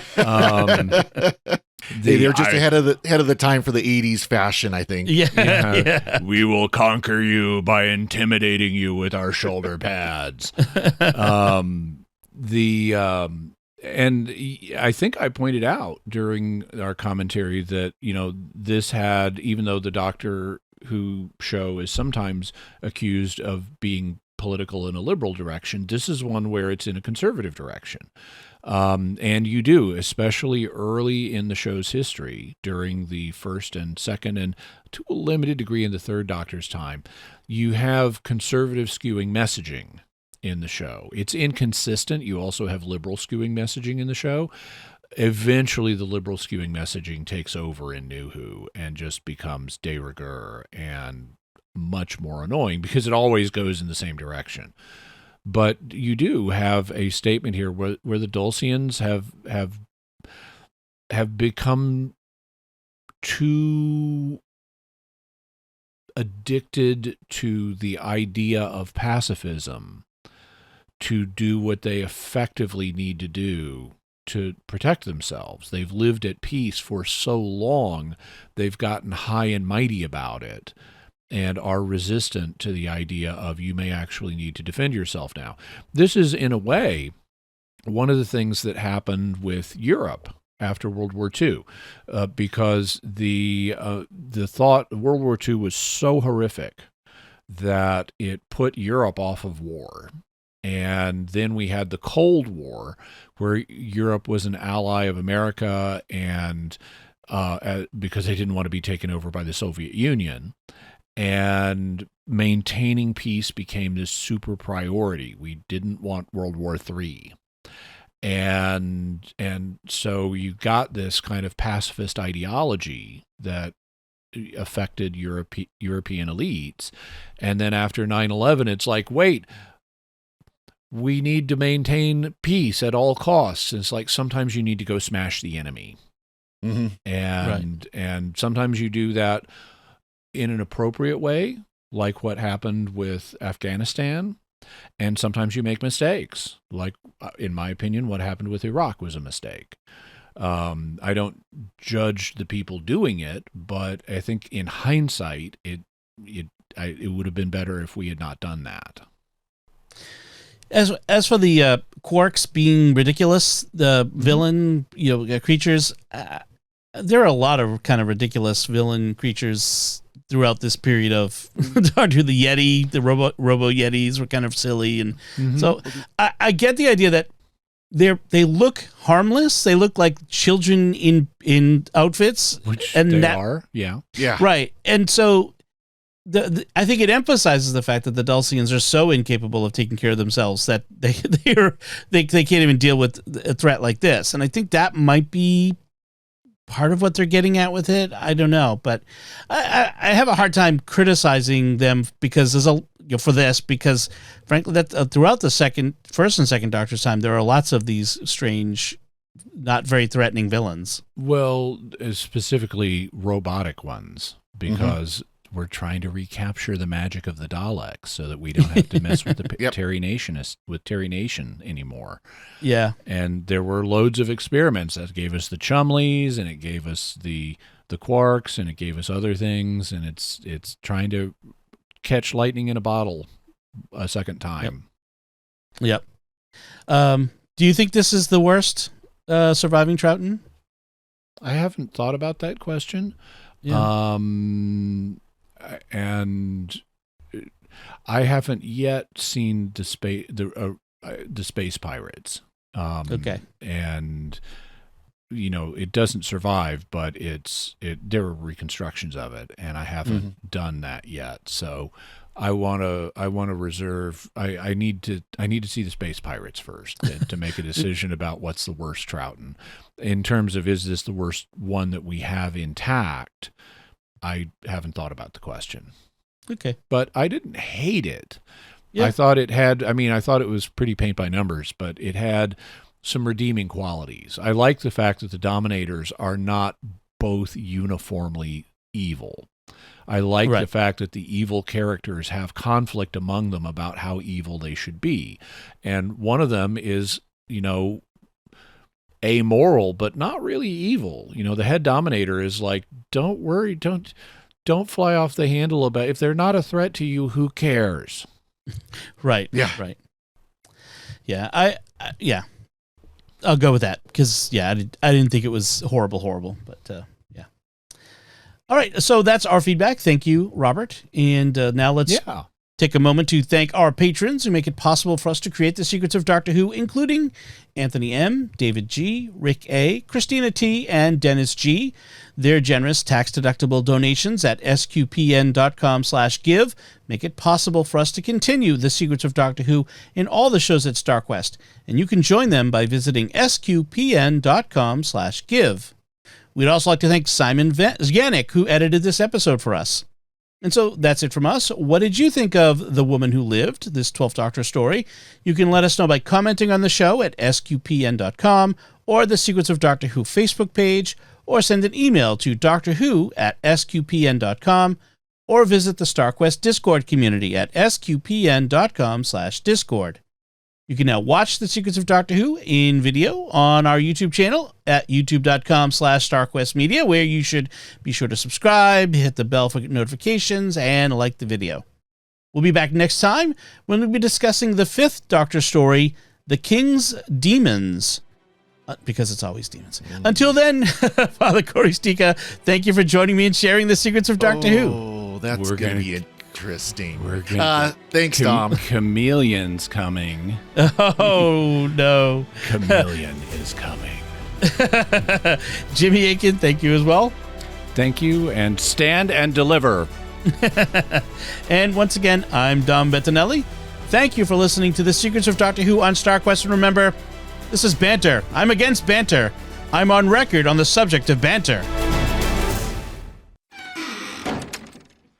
S3: They're just ahead of the time for the 80s fashion, I think.
S1: Yeah.
S2: We will conquer you by intimidating you with our shoulder pads. And I think I pointed out during our commentary that, this had, even though the Doctor Who show is sometimes accused of being political in a liberal direction, this is one where it's in a conservative direction. And you do, especially early in the show's history, during the first and second, and to a limited degree in the third Doctor's time, you have conservative skewing messaging in the show. It's inconsistent. You also have liberal skewing messaging in the show. Eventually, the liberal skewing messaging takes over in New Who and just becomes de rigueur and much more annoying because it always goes in the same direction. But you do have a statement here where the Dulcians have become too addicted to the idea of pacifism to do what they effectively need to do to protect themselves. They've lived at peace for so long, they've gotten high and mighty about it and are resistant to the idea of you may actually need to defend yourself now. This is, in a way, one of the things that happened with Europe after World War II, because the thought World War II was so horrific that it put Europe off of war. And then we had the Cold War, where Europe was an ally of America, and because they didn't want to be taken over by the Soviet Union. And maintaining peace became this super priority. We didn't want World War III. And so you got this kind of pacifist ideology that affected European elites. And then after 9/11, it's like, wait, we need to maintain peace at all costs. It's like sometimes you need to go smash the enemy.
S3: Mm-hmm.
S2: And sometimes you do that in an appropriate way, like what happened with Afghanistan. And sometimes you make mistakes, like, in my opinion, what happened with Iraq was a mistake. I don't judge the people doing it, but I think in hindsight, it would have been better if we had not done that.
S1: As for the quarks being ridiculous, the villain creatures, there are a lot of kind of ridiculous villain creatures throughout this period of Doctor the Yeti. The robo Yetis were kind of silly, and so I get the idea that they look harmless. They look like children in outfits,
S2: which
S1: and
S2: they are, yeah,
S1: right. And so I think it emphasizes the fact that the Dulcians are so incapable of taking care of themselves that they can't even deal with a threat like this. And I think that might be part of what they're getting at with it. I don't know, but I have a hard time criticizing them because because frankly that throughout the first and second Doctor's time, there are lots of these strange, not very threatening villains.
S2: Well, specifically robotic ones, because we're trying to recapture the magic of the Daleks so that we don't have to mess with the Terry Nation anymore.
S1: Yeah.
S2: And there were loads of experiments that gave us the Chumleys, and it gave us the Quarks, and it gave us other things, and it's trying to catch lightning in a bottle a second time.
S1: Yep. Do you think this is the worst surviving Troughton?
S2: I haven't thought about that question.
S1: Yeah.
S2: And I haven't yet seen the Space Pirates.
S1: Okay.
S2: And it doesn't survive, but there are reconstructions of it, and I haven't done that yet. So I want to reserve. I need to see the Space Pirates first to make a decision about what's the worst Troughton. In terms of, is this the worst one that we have intact? I haven't thought about the question.
S1: Okay.
S2: But I didn't hate it.
S1: Yeah.
S2: I thought it was pretty paint by numbers, but it had some redeeming qualities. I like the fact that the Dominators are not both uniformly evil. I like
S1: Right.
S2: the fact that the evil characters have conflict among them about how evil they should be. And one of them is, amoral, but not really evil. The head dominator is like, don't worry, don't fly off the handle about if they're not a threat to you, who cares?
S1: Right.
S3: Yeah.
S1: Right. Yeah. I'll go with that because I didn't think it was horrible, but yeah. All right, so that's our feedback. Thank you, Robert. And now let's take a moment to thank our patrons who make it possible for us to create the Secrets of Doctor Who, including Anthony M., David G., Rick A., Christina T., and Dennis G. Their generous tax-deductible donations at sqpn.com/give make it possible for us to continue the Secrets of Doctor Who in all the shows at StarQuest, and you can join them by visiting sqpn.com/give. We'd also like to thank Simon Zganek, who edited this episode for us. And so that's it from us. What did you think of The Woman Who Lived, this 12th Doctor story? You can let us know by commenting on the show at sqpn.com or the Secrets of Doctor Who Facebook page, or send an email to drwho@sqpn.com, or visit the StarQuest Discord community at sqpn.com/discord. You can now watch The Secrets of Doctor Who in video on our YouTube channel at youtube.com/StarQuestMedia, where you should be sure to subscribe, hit the bell for notifications, and like the video. We'll be back next time when we'll be discussing the 5th Doctor story, The King's Demons, because it's always demons. Until then, Father Cory Sticha, thank you for joining me and sharing The Secrets of Doctor Who.
S3: Oh, that's going to be interesting. Thanks, Dom.
S2: Chameleon's coming.
S1: Oh, no.
S2: Chameleon is coming.
S1: Jimmy Akin, thank you as well.
S2: Thank you, and stand and deliver.
S1: And once again, I'm Dom Bettinelli. Thank you for listening to The Secrets of Doctor Who on StarQuest. And remember, this is banter. I'm against banter. I'm on record on the subject of banter.